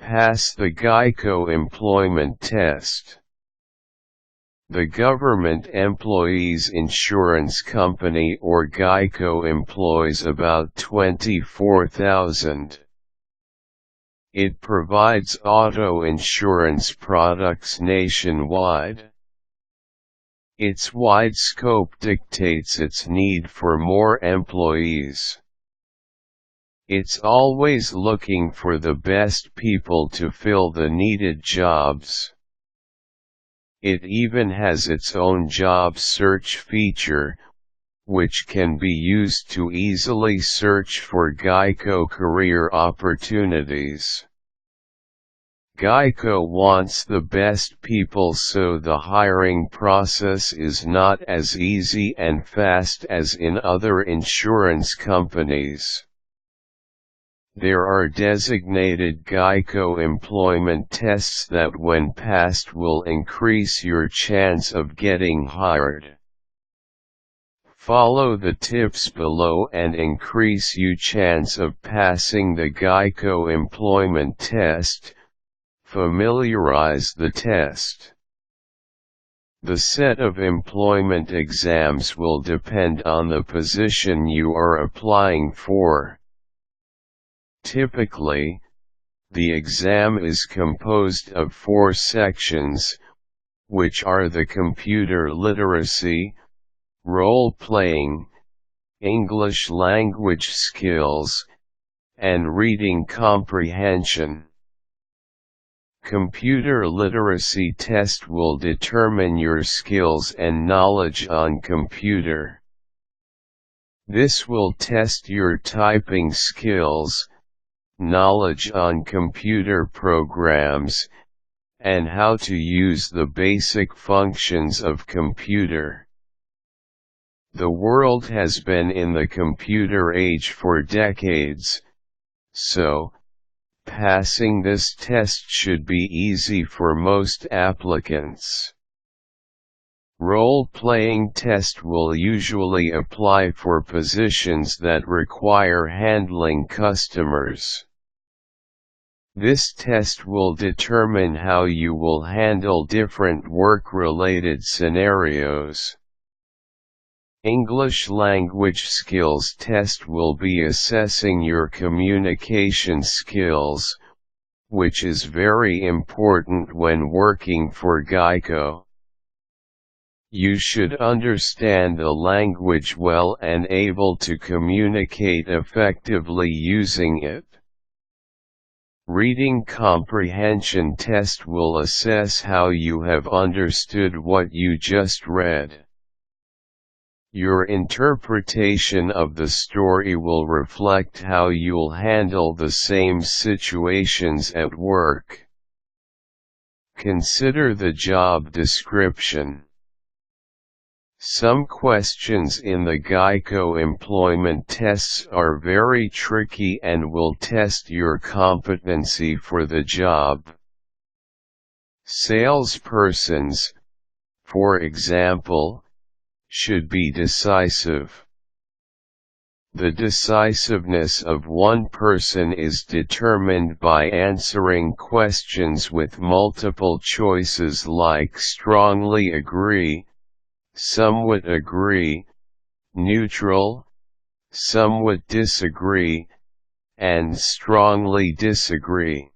Pass the GEICO employment test. The government employees insurance company or GEICO employs about 24,000. It provides auto insurance products nationwide. Its wide scope dictates its need for more employees. It's always looking for the best people to fill the needed jobs. It even has its own job search feature, which can be used to easily search for GEICO career opportunities. GEICO wants the best people, so the hiring process is not as easy and fast as in other insurance companies. There are designated GEICO employment tests that when passed will increase your chance of getting hired. Follow the tips below and increase your chance of passing the GEICO employment test. Familiarize the test. The set of employment exams will depend on the position you are applying for. Typically, the exam is composed of 4 sections, which are the computer literacy, role-playing, English language skills, and reading comprehension. Computer literacy test will determine your skills and knowledge on computer. This will test your typing skills, knowledge on computer programs, and how to use the basic functions of computer. The world has been in the computer age for decades, so passing this test should be easy for most applicants. Role-playing test will usually apply for positions that require handling customers. This test will determine how you will handle different work-related scenarios. English language skills test will be assessing your communication skills, which is very important when working for GEICO. You should understand the language well and able to communicate effectively using it. Reading comprehension test will assess how you have understood what you just read. Your interpretation of the story will reflect how you'll handle the same situations at work. Consider the job description. Some questions in the GEICO employment tests are very tricky and will test your competency for the job. Salespersons, for example, should be decisive. The decisiveness of one person is determined by answering questions with multiple choices like strongly agree, somewhat agree, neutral, somewhat disagree, and strongly disagree.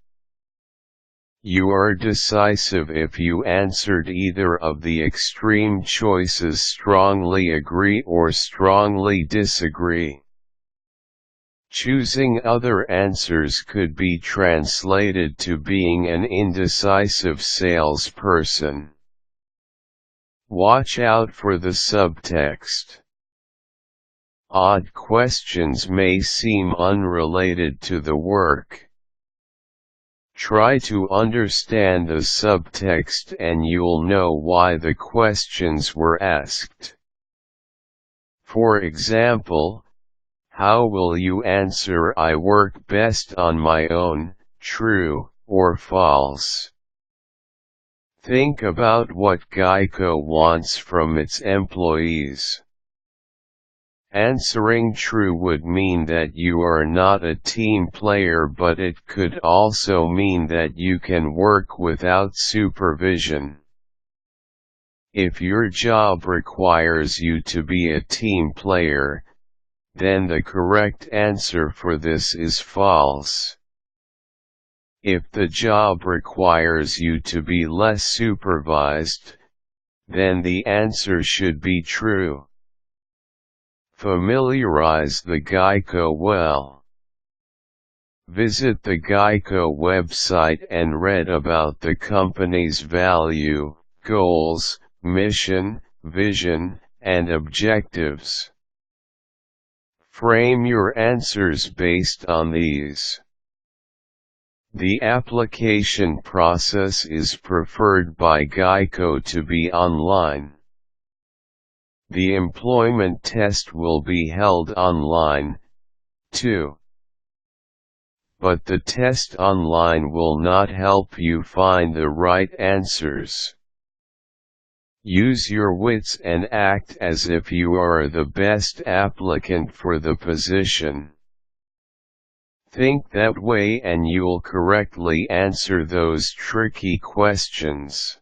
You are decisive if you answered either of the extreme choices strongly agree or strongly disagree. Choosing other answers could be translated to being an indecisive salesperson. Watch out for the subtext. Odd questions may seem unrelated to the work. Try to understand the subtext and you'll know why the questions were asked. For example, how will you answer "I work best on my own," true or false? Think about what GEICO wants from its employees. Answering true would mean that you are not a team player, but it could also mean that you can work without supervision. If your job requires you to be a team player, then the correct answer for this is false. If the job requires you to be less supervised, then the answer should be true. Familiarize the GEICO well. Visit the GEICO website and read about the company's value, goals, mission, vision, and objectives. Frame your answers based on these. The application process is preferred by GEICO to be online. The employment test will be held online, too. But the test online will not help you find the right answers. Use your wits and act as if you are the best applicant for the position. Think that way and you'll correctly answer those tricky questions.